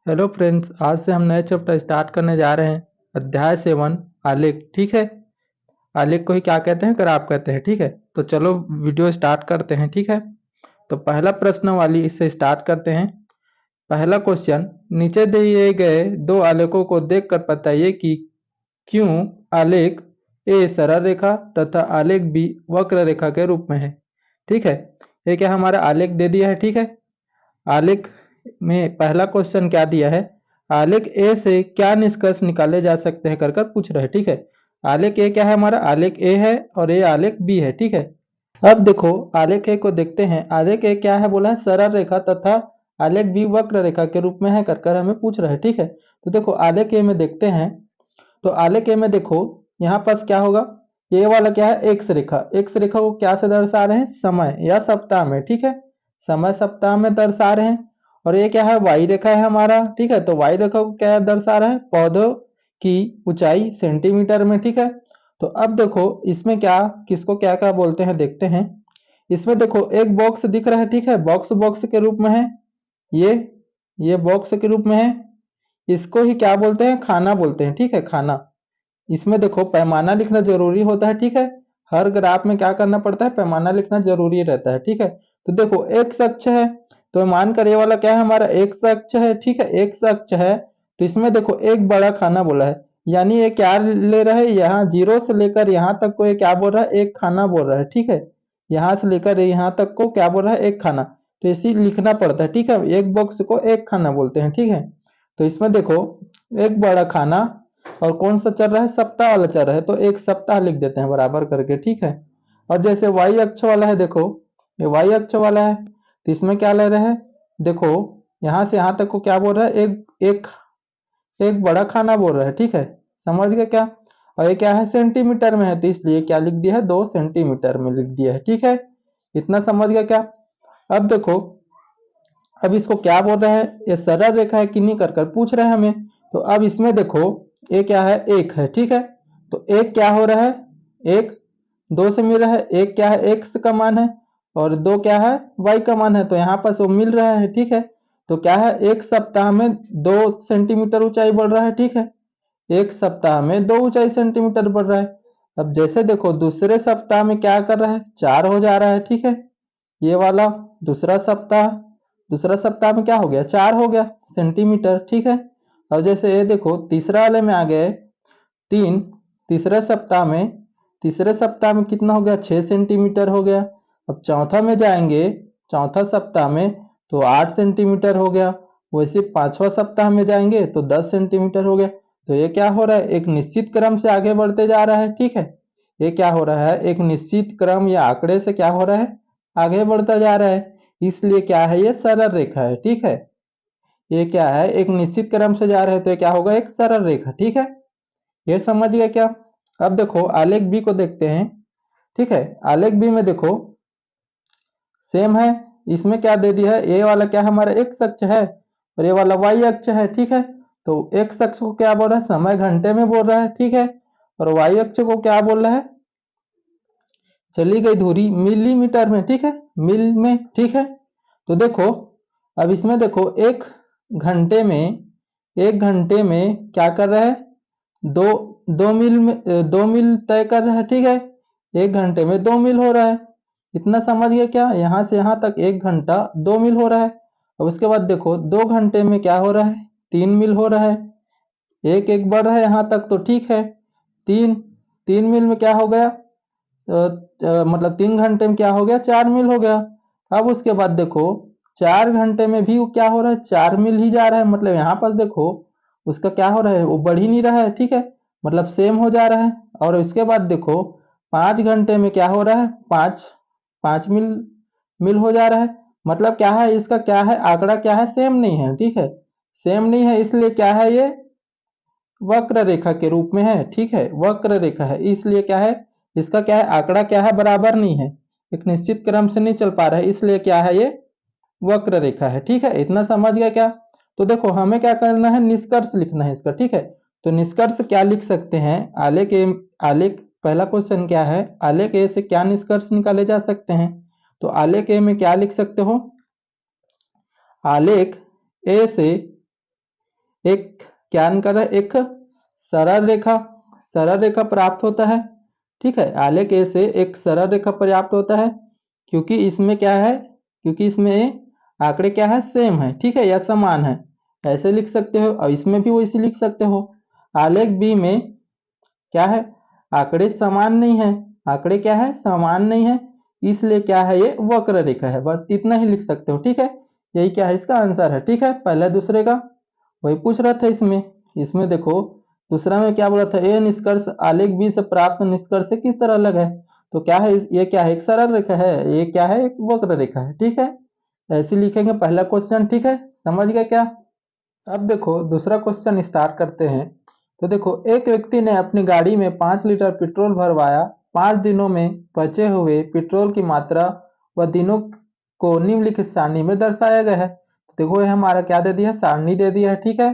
Hello friends, आज से हम नए चैप्टर स्टार्ट करने जा रहे हैं। अध्याय 7 आलेख। ठीक है। आलेख को ही क्या कहते हैं, ग्राफ कहते हैं। ठीक है, तो चलो वीडियो स्टार्ट करते हैं। ठीक है, तो पहला प्रश्न वाली इससे स्टार्ट करते हैं। पहला क्वेश्चन, नीचे दिए गए दो आलेखों को देखकर बताइए कि क्यों आलेख ए सरल रेखा तथा आलेख बी वक्र रेखा के रूप में है। ठीक है, ये क्या हमारा आलेख दे दिया है। ठीक है, आलेख में पहला क्वेश्चन क्या दिया है, आलेख ए से क्या निष्कर्ष निकाले जा सकते हैं कर कर पूछ रहे हैं। ठीक है, आलेख ए क्या है हमारा, आलेख ए है और ये आलेख बी है। ठीक है, अब देखो आलेख ए को देखते हैं। आलेख ए क्या है बोला है, सरल रेखा तथा आलेख बी वक्र रेखा के रूप में है कर कर हमें पूछ रहे हैं। ठीक है, तो देखो आलेख ए में देखते हैं। तो आलेख ए में देखो यहाँ पास क्या होगा, ये वाला क्या है, एक्स रेखा। एक्स रेखा को क्या से दर्शा रहे हैं, समय या सप्ताह में। ठीक है, समय सप्ताह में दर्शा रहे हैं। और ये क्या है, वाई रेखा है हमारा। ठीक है, तो वाई रेखा को क्या दर्शा रहा है, पौधों की ऊंचाई सेंटीमीटर में। ठीक है, तो अब देखो इसमें क्या, किसको क्या क्या बोलते हैं देखते हैं। इसमें देखो एक बॉक्स दिख रहा है। ठीक है, बॉक्स बॉक्स के रूप में है, ये ये बॉक्स के रूप में है। इसको ही क्या बोलते हैं, खाना बोलते हैं। ठीक है, खाना। इसमें देखो पैमाना लिखना जरूरी होता है। ठीक है, हर ग्राफ में क्या करना पड़ता है, पैमाना लिखना जरूरी रहता है। ठीक है, तो देखो एक्स अक्ष है, तो मान कर ये वाला क्या है हमारा, एक्स अक्ष है। ठीक है, एक्स अक्ष है, तो इसमें देखो एक बड़ा खाना बोला है, यानी ये क्या ले रहा है, यहाँ जीरो से लेकर यहाँ तक को ये क्या बोल रहा है, एक खाना बोल रहा है। ठीक है, यहाँ से लेकर यहाँ तक को क्या बोल रहा है, एक खाना। तो इसी लिखना पड़ता है। ठीक है, एक बॉक्स को एक खाना बोलते हैं। ठीक है, तो इसमें देखो एक बड़ा खाना और कौन सा चल रहा है, सप्ताह वाला चल रहा है, तो एक सप्ताह लिख देते हैं बराबर करके। ठीक है, और जैसे वाई अक्ष वाला है, देखो ये वाई अक्ष वाला है, तो इसमें क्या ले रहे हैं, देखो यहां से यहां तक को क्या बोल रहा है, एक एक एक बड़ा खाना बोल रहा है। ठीक है, समझ गए क्या। और ये क्या है, सेंटीमीटर में है, तो इसलिए क्या लिख दिया है, 2 सेंटीमीटर में लिख दिया है। ठीक है, इतना समझ गया क्या। अब देखो, अब इसको क्या बोल रहा है, ये सरल रेखा है कि नहीं कर कर पूछ रहे हैं हमें। तो अब इसमें देखो ये क्या है, एक है। ठीक है, तो एक क्या हो रहा है, एक दो से मिल रहा है, एक क्या है, एक्स का मान है और दो क्या है, वाई का मान है, तो यहाँ पर वो मिल रहा है। ठीक है, तो क्या है, एक सप्ताह में 2 सेंटीमीटर ऊंचाई बढ़ रहा है। ठीक है, एक सप्ताह में 2 ऊंचाई सेंटीमीटर बढ़ रहा है। अब जैसे देखो दूसरे सप्ताह में क्या कर रहा है, 4 हो जा रहा है। ठीक है, ये वाला दूसरा सप्ताह, दूसरा सप्ताह में क्या हो गया, 4 हो गया सेंटीमीटर। ठीक है, और जैसे ये देखो तीसरा वाले में आ गए 3, तीसरे सप्ताह में, तीसरे सप्ताह में कितना हो गया, 6 सेंटीमीटर हो गया। अब चौथा में जाएंगे, चौथा सप्ताह में तो 8 सेंटीमीटर हो गया। वैसे पांचवा सप्ताह में जाएंगे तो 10 सेंटीमीटर हो गया। तो ये क्या हो रहा है, एक निश्चित क्रम से आगे बढ़ते जा रहा है। ठीक है, ये क्या हो रहा है, एक निश्चित क्रम या आंकड़े से क्या हो रहा है, आगे बढ़ता जा रहा है। इसलिए क्या है, ये सरल रेखा है। ठीक है, ये क्या है, एक निश्चित क्रम से जा रहे हैं, तो ये क्या होगा, एक सरल रेखा। ठीक है, ये समझ गया क्या। अब देखो आलेख बी को देखते हैं। ठीक है, आलेख बी में देखो सेम है। इसमें क्या दे दिया है, ये वाला क्या है हमारा एक्स अक्ष है और ये वाला वाई अक्ष है। ठीक है, तो एक्स अक्ष को क्या बोल रहा है, समय घंटे में बोल रहा है। ठीक है, और वाई अक्ष को क्या बोल रहा है, चली गई दूरी मिलीमीटर में। ठीक है, मिल में। ठीक है, तो देखो अब इसमें देखो घंटे में एक घंटे में क्या कर रहा है, दो 2 मील में 2 मील तय कर रहा है। ठीक है, एक घंटे में 2 मील हो रहा है। इतना समझ गए क्या, यहाँ से यहाँ तक 1 घंटा 2 मील हो रहा है। अब उसके बाद देखो 2 घंटे में क्या हो रहा है, 3 मील हो रहा है। एक एक बढ़ रहा है यहाँ तक, तो ठीक है। तीन 3 मील में क्या हो गया, मतलब 3 घंटे में क्या हो गया, 4 मील हो गया। अब उसके बाद देखो 4 घंटे में भी वो क्या हो रहा है, 4 मील ही जा रहा है। मतलब यहाँ पर देखो उसका क्या हो रहा है, वो बढ़ ही नहीं रहा है। ठीक है, मतलब सेम हो जा रहा है। और इसके बाद देखो 5 घंटे में क्या हो रहा है, 5 मील मिल हो जा रहा है। मतलब क्या है, इसका क्या है, आंकड़ा क्या है, सेम नहीं है। ठीक है, सेम नहीं है, इसलिए क्या है, ये वक्र रेखा के रूप में है। ठीक है, वक्र रेखा है, इसलिए क्या है, इसका क्या है, आंकड़ा क्या है, बराबर नहीं है, एक निश्चित क्रम से नहीं चल पा रहा है, इसलिए क्या है, ये वक्र रेखा है। ठीक है, इतना समझ गया क्या। तो देखो हमें क्या करना है, निष्कर्ष लिखना है इसका। ठीक है, तो निष्कर्ष क्या लिख सकते हैं, आलेख पहला क्वेश्चन क्या है, आलेख ए से क्या निष्कर्ष निकाले जा सकते हैं। तो आलेख ए में क्या लिख सकते हो, आलेख ए से एक क्या कर रहा है, एक सरल रेखा प्राप्त होता है। ठीक है, आलेख ए से एक सरल रेखा प्राप्त होता है, क्योंकि इसमें क्या है, क्योंकि इसमें आंकड़े क्या है, सेम है। ठीक है, या समान है, ऐसे लिख सकते हो। और इसमें भी वैसे लिख सकते हो। आलेख बी में क्या है, आंकड़े समान नहीं है, आंकड़े क्या है, समान नहीं है, इसलिए क्या है, ये वक्र रेखा है। बस इतना ही लिख सकते हो। ठीक है, यही क्या है, इसका आंसर है। ठीक है, पहला दूसरे का वही पूछ रहा था। इसमें इसमें देखो दूसरा में क्या बोला था, ये निष्कर्ष आलेख बी से प्राप्त निष्कर्ष से किस तरह अलग है। तो क्या है, ये क्या है, एक सरल रेखा है, ये क्या है, एक वक्र रेखा है। ठीक है, ऐसे लिखेंगे पहला क्वेश्चन। ठीक है, समझ गए क्या। अब देखो दूसरा क्वेश्चन स्टार्ट करते हैं। तो देखो, एक व्यक्ति ने अपनी गाड़ी में 5 लीटर पेट्रोल भरवाया। 5 दिनों में बचे हुए पेट्रोल की मात्रा व दिनों को निम्नलिखित सारणी में दर्शाया गया है। तो देखो, ये हमारा क्या दे दिया, सारणी दे दिया है। ठीक है,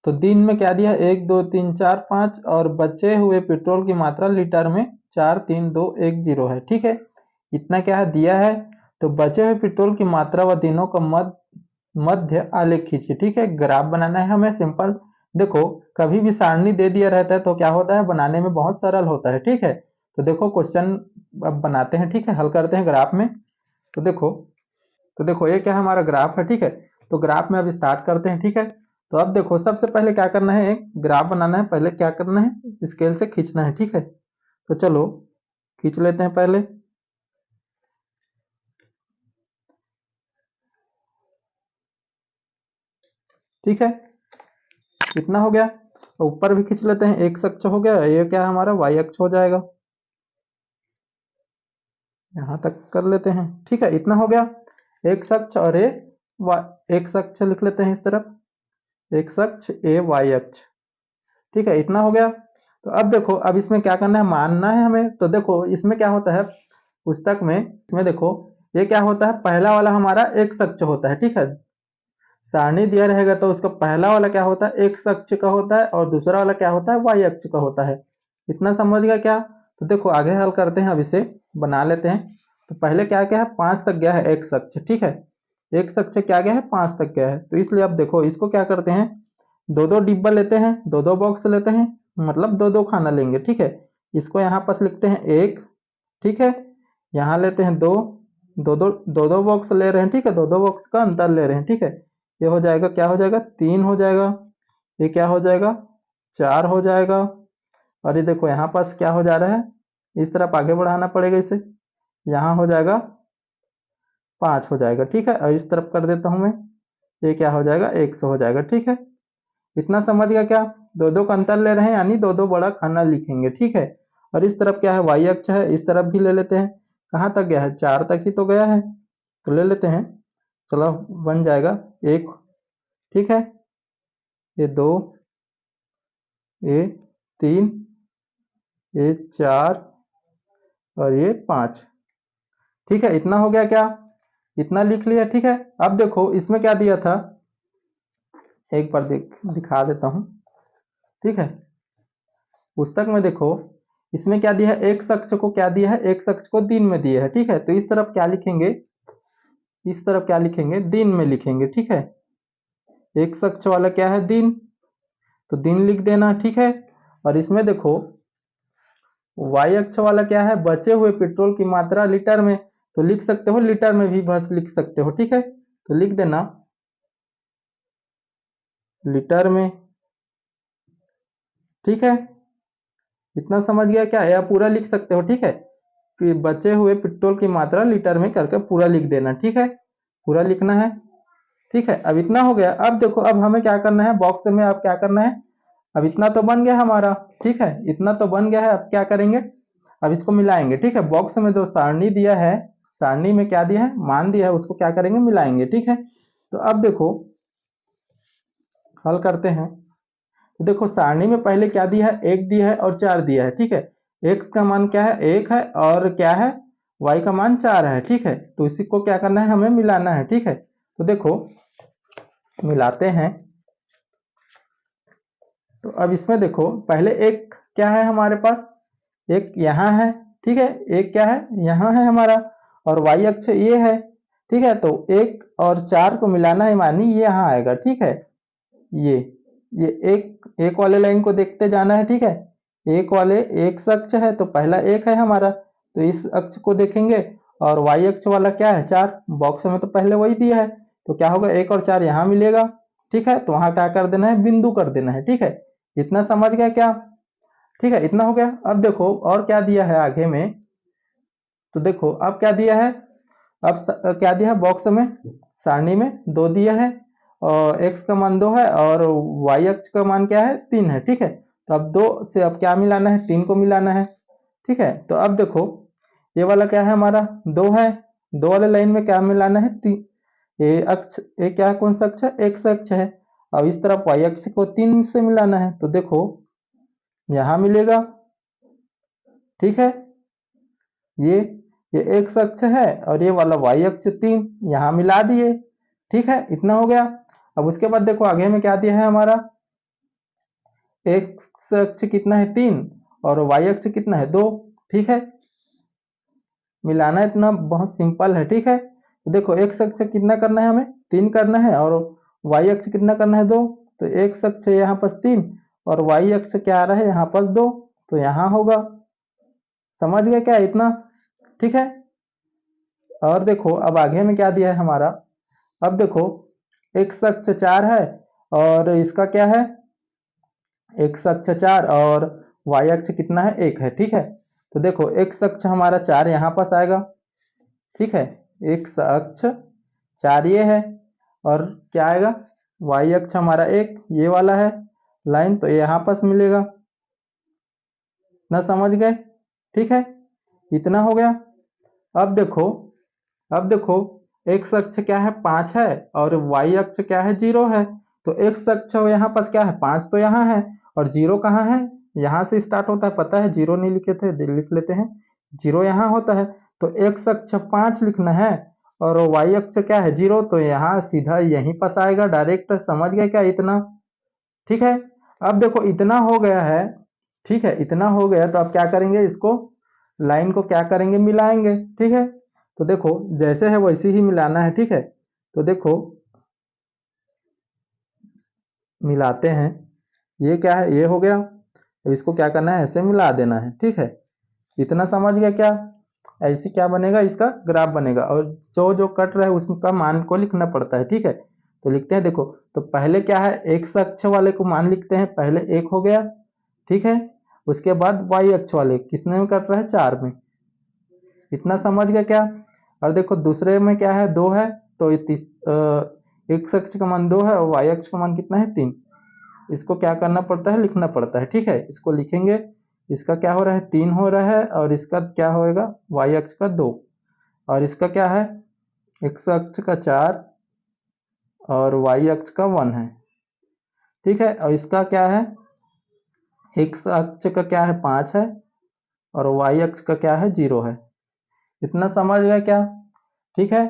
तो दिन में क्या दिया, 1 2 3 4 5, और बचे हुए पेट्रोल की मात्रा लीटर में 4 3 2 1 0 है। ठीक है, इतना क्या है, दिया है। तो बचे हुए पेट्रोल की मात्रा व दिनों का मध्य आलेख खींचिए। ठीक है, ग्राफ बनाना है हमें, सिंपल। देखो, कभी भी सारणी दे दिया रहता है तो क्या होता है, बनाने में बहुत सरल होता है। ठीक है, तो देखो क्वेश्चन अब बनाते हैं। ठीक है, हल करते हैं ग्राफ में। तो देखो, ये क्या हमारा ग्राफ है। ठीक है, तो ग्राफ में अब स्टार्ट करते हैं। ठीक है, तो अब देखो, सबसे पहले क्या करना है, एक ग्राफ बनाना है। पहले क्या करना है, स्केल से खींचना है। ठीक है, तो चलो खींच लेते हैं पहले। ठीक है, कितना हो गया, तो ऊपर भी खींच लेते हैं। एक्स अक्ष हो गया, ये क्या है हमारा, वाई अक्ष हो जाएगा। यहां तक कर लेते हैं। ठीक है, इतना हो गया, एक्स अक्ष और ए एक्स अक्ष लिख लेते हैं इस तरफ, एक्स अक्ष ए वाई अक्ष। ठीक है, इतना हो गया। तो अब देखो, अब इसमें क्या करना है, मानना है हमें। तो देखो, इसमें क्या होता है, पुस्तक में इसमें देखो, ये क्या होता है, पहला वाला हमारा एक्स अक्ष होता है। ठीक है, सारणी दिया रहेगा तो उसका पहला वाला क्या होता है, एक्स अक्ष का होता है, और दूसरा वाला क्या होता है, वाई अक्ष का होता है। इतना समझ गया क्या। तो देखो आगे हल करते हैं, अब इसे बना लेते हैं। तो पहले क्या क्या है, 5 तक गया है एक्स अक्ष। ठीक है, एक्स अक्ष क्या गया है, 5 तक गया है। तो इसलिए अब देखो, इसको क्या करते हैं, दो दो डिब्बा लेते हैं, दो दो बॉक्स लेते हैं, मतलब दो दो खाना लेंगे। ठीक है, इसको यहाँ पास लिखते हैं एक। ठीक है, यहाँ लेते हैं दो, दो दो बॉक्स ले रहे हैं। ठीक है, दो दो बॉक्स का अंतर ले रहे हैं। ठीक है, ये हो जाएगा, क्या हो जाएगा, 3 हो जाएगा। ये क्या हो जाएगा, 4 हो जाएगा। और ये देखो यहाँ पास क्या हो जा रहा है, इस तरफ आगे बढ़ाना पड़ेगा इसे, यहाँ हो जाएगा 5 हो जाएगा। ठीक है, और इस तरफ कर देता हूं मैं, ये क्या हो जाएगा, 100 हो जाएगा। ठीक है, इतना समझ गया क्या। दो दो का अंतर ले रहे हैं, यानी दो दो बड़ा खाना लिखेंगे। ठीक है, और इस तरफ क्या है, वाई अक्ष है, इस तरफ भी ले लेते हैं। कहाँ तक गया है, 4 तक ही तो गया है, तो ले लेते हैं। चलो, बन जाएगा एक। ठीक है, ये 2, ये 3, ये 4, और ये 5। ठीक है, इतना हो गया क्या, इतना लिख लिया। ठीक है, अब देखो इसमें क्या दिया था, एक बार दिखा देता हूं। ठीक है, पुस्तक में देखो, इसमें क्या दिया है, एक्स अक्ष को क्या दिया है, एक्स अक्ष को दिन में दिया है। ठीक है, तो इस तरफ क्या लिखेंगे, इस तरफ क्या लिखेंगे, दिन में लिखेंगे। ठीक है, एक्स अक्ष वाला क्या है, दिन, तो दिन लिख देना। ठीक है, और इसमें देखो वाई अक्ष वाला क्या है, बचे हुए पेट्रोल की मात्रा लीटर में, तो लिख सकते हो लीटर में भी, बस लिख सकते हो। ठीक है, तो लिख देना लीटर में। ठीक है, इतना समझ गया क्या, या पूरा लिख सकते हो। ठीक है, कि बचे हुए पेट्रोल की मात्रा लीटर में करके पूरा लिख देना। ठीक है, पूरा लिखना है। ठीक है, अब इतना हो गया। अब देखो, अब हमें क्या करना है, बॉक्स में अब क्या करना है, अब इतना तो बन गया हमारा। ठीक है, इतना तो बन गया है, अब क्या करेंगे, अब इसको मिलाएंगे। ठीक है, बॉक्स में जो सारणी दिया है, सारणी में क्या दिया है, मान दिया है, उसको क्या करेंगे, मिलाएंगे। ठीक है, तो अब देखो हल करते हैं। तो देखो, सारणी में पहले क्या दिया है, 1 दिया है और 4 दिया है। ठीक है, एक्स का मान क्या है, 1 है, और क्या है, वाई का मान 4 है। ठीक है, तो इसी को क्या करना है, हमें मिलाना है। ठीक है, तो देखो मिलाते हैं। तो अब इसमें देखो, पहले एक क्या है हमारे पास, एक यहाँ है। ठीक है, एक क्या है, यहाँ है हमारा, और वाई अक्ष ये है। ठीक है, तो 1 और 4 को मिलाना है, मानी ये यहाँ आएगा। ठीक है, ये ये एक वाले लाइन को देखते जाना है, ठीक है। एक वाले एक्स अक्ष है तो पहला एक है हमारा, तो इस अक्ष को देखेंगे। और वाई अक्ष वाला क्या है, 4, बॉक्स में तो पहले वही दिया है, तो क्या होगा 1 और 4 यहाँ मिलेगा, ठीक है। तो वहां क्या कर देना है, बिंदु कर देना है, ठीक है। इतना समझ गया क्या, ठीक है, इतना हो गया। अब देखो और क्या दिया है आगे में, तो देखो अब क्या दिया है, अब क्या दिया है बॉक्स में, सारणी में 2 दिया है, और x का मान 2 है और y अक्ष का मान क्या है, 3 है, ठीक है। तो अब 2 से अब क्या मिलाना है, 3 को मिलाना है, ठीक है। तो अब देखो ये वाला क्या है हमारा, 2 है, 2 वाले लाइन में क्या मिलाना है, 3। ये अक्ष, ये क्या है, कौन सा अक्ष है, x अक्ष है। अब इस तरफ y अक्ष को 3 से मिलाना है, तो देखो यहां मिलेगा, ठीक है। ये ये एक्स अक्ष है और ये वाला वाई अक्ष 3 यहां मिला दिए, ठीक है, इतना हो गया। अब उसके बाद देखो आगे में क्या दिया है हमारा, एक्स अक्ष कितना है, 3, और वाई अक्ष कितना है, 2, ठीक है। मिलाना इतना बहुत सिंपल है, ठीक है। तो देखो एक्स अक्ष कितना करना है, हमें 3 करना है, और वाई अक्ष कितना करना है, 2। तो एक्स अक्ष यहाँ पास 3 और वाई अक्ष क्या आ रहा है यहाँ पास 2, तो यहाँ होगा। समझ गए क्या इतना, ठीक है। और देखो अब आगे में क्या दिया है हमारा, अब देखो एक्स अक्ष 4 है और इसका क्या है, एक्स अक्ष 4 और वाई अक्ष कितना है, 1 है, ठीक है। तो देखो एक्स अक्ष हमारा 4 यहाँ पास आएगा, ठीक है। एक्स अक्ष 4 ये है, और क्या आएगा, वाई अक्ष हमारा 1 ये वाला है लाइन, तो यहाँ पास मिलेगा ना, समझ गए, ठीक है, इतना हो गया। अब देखो, अब देखो एक्स अक्ष क्या है, 5 है, और वाई अक्ष क्या है, 0 है। तो एक्स अक्ष यहाँ पास क्या है, 5 तो यहाँ है, और 0 कहाँ है, यहाँ से स्टार्ट होता है, पता है 0 नहीं लिखे थे, लिख लेते हैं, 0 यहाँ होता है। तो एक्स अक्ष 5 लिखना है, और वाई अक्ष क्या है, 0, तो यहाँ सीधा यहीं पास आएगा डायरेक्ट, समझ गए क्या इतना, ठीक है। अब देखो इतना हो गया है, ठीक है, इतना हो गया, तो अब क्या करेंगे, इसको लाइन को क्या करेंगे, मिलाएंगे, ठीक है। तो देखो जैसे है वैसे ही मिलाना है, ठीक है। तो देखो मिलाते हैं, ये क्या है, ये हो गया। अब इसको क्या करना है, ऐसे मिला देना है, ठीक है। इतना समझ गया क्या, ऐसे क्या बनेगा, इसका ग्राफ बनेगा, और जो जो कट रहा है उसका मान को लिखना पड़ता है, ठीक है। तो लिखते हैं, देखो तो पहले क्या है, एक्स अक्ष वाले को मान लिखते हैं, पहले 1 हो गया, ठीक है। उसके बाद वाई अक्ष वाले किसने में कट रहा है, 4 में, इतना समझ गया क्या। और देखो दूसरे में क्या है, 2 है, तो एक्स अक्ष का मान 2 है और वाई अक्ष का मान कितना है, 3। इसको क्या करना पड़ता है, लिखना पड़ता है, ठीक है। इसको लिखेंगे, इसका क्या हो रहा है, 3 हो रहा है, और इसका क्या होएगा, वाई अक्ष का 2, और इसका क्या है, एक्स अक्ष का 4 और वाई अक्ष का 1 है, ठीक है। और इसका क्या है, एक्स अक्ष का क्या है, 5 है, और वाई अक्ष का क्या है, 0 है। इतना समझ गया क्या, ठीक है,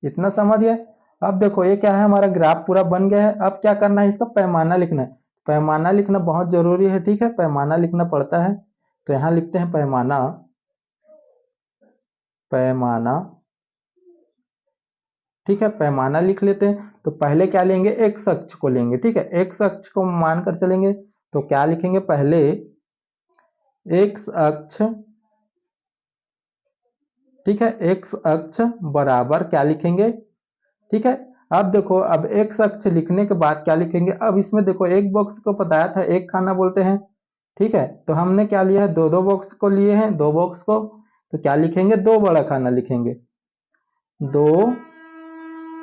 इतना समझ गए। अब देखो ये क्या है, हमारा ग्राफ पूरा बन गया है। अब क्या करना है, इसका पैमाना लिखना है, पैमाना लिखना बहुत जरूरी है, ठीक है, पैमाना लिखना पड़ता है। तो यहाँ लिखते हैं पैमाना, पैमाना, ठीक है, पैमाना लिख लेते हैं। तो पहले क्या लेंगे, एक्स अक्ष को लेंगे, ठीक है, एक्स अक्ष को मानकर चलेंगे, तो क्या लिखेंगे, पहले एक्स अक्ष, ठीक है, एक्स अक्ष बराबर क्या लिखेंगे, ठीक है। अब देखो अब एक्स अक्ष लिखने के बाद क्या लिखेंगे, अब इसमें देखो एक बॉक्स को बताया था एक खाना बोलते हैं, ठीक है। तो हमने क्या लिया है, दो दो बॉक्स को लिए हैं, 2 बॉक्स को, तो क्या लिखेंगे, 2 बड़ा खाना लिखेंगे, 2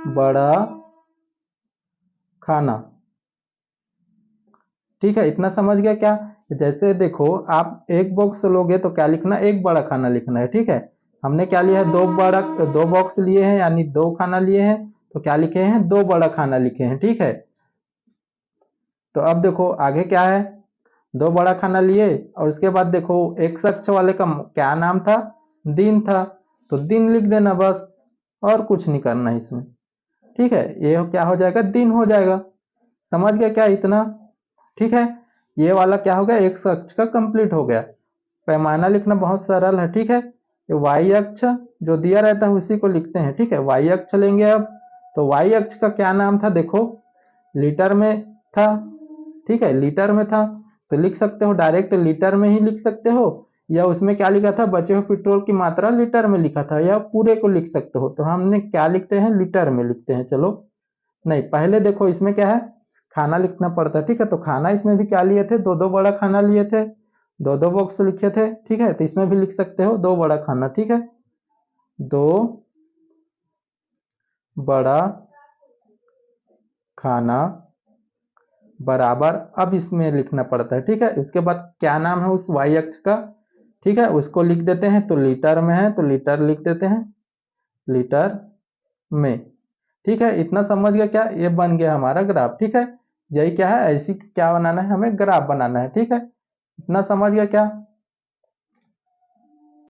बड़ा खाना, ठीक है, इतना समझ गया क्या। जैसे देखो आप एक बॉक्स लोगे तो क्या लिखना, एक बड़ा खाना लिखना है, ठीक है। हमने क्या लिया है, 2 बॉक्स लिए हैं, यानी 2 खाना लिए हैं, तो क्या लिखे हैं, 2 बड़ा खाना लिखे हैं, ठीक है। तो अब देखो आगे क्या है, 2 बड़ा खाना लिए, और उसके बाद देखो एक्स अक्ष वाले का क्या नाम था, दिन था, तो दिन लिख देना बस, और कुछ नहीं करना है इसमें, ठीक है। ये क्या हो जाएगा, दिन हो जाएगा, समझ गया क्या इतना, ठीक है। ये वाला क्या हो गया, एक्स अक्ष का कंप्लीट हो गया। पैमाना लिखना बहुत सरल है, ठीक है। ये वाई अक्ष जो दिया रहता है उसी को लिखते हैं, ठीक है। वाई अक्ष लेंगे अब, तो वाई अक्ष का क्या नाम था, देखो लीटर में था, ठीक है, लीटर में था तो लिख सकते हो, डायरेक्ट लीटर में ही लिख सकते हो, या उसमें क्या लिखा था, बचे हुए पेट्रोल की मात्रा लीटर में लिखा था, या पूरे को लिख सकते हो। तो हमने क्या लिखते हैं, लीटर में लिखते हैं। चलो, नहीं पहले देखो इसमें क्या है, खाना लिखना पड़ता है। ठीक है, तो खाना इसमें भी क्या लिए थे, दो दो बड़ा खाना लिए थे, दो दो बॉक्स लिखे थे। ठीक है, तो इसमें भी लिख सकते हो दो बड़ा खाना। ठीक है, दो बड़ा खाना बराबर, अब इसमें लिखना पड़ता है। ठीक है, इसके बाद क्या नाम है उस वाई अक्ष का, ठीक है, उसको लिख देते हैं। तो लीटर में है तो लीटर लिख देते हैं, लीटर में। ठीक है, इतना समझ गया क्या, ये बन गया हमारा ग्राफ। ठीक है, यही क्या है, ऐसी क्या बनाना है, हमें ग्राफ बनाना है। ठीक है, इतना समझ गया क्या।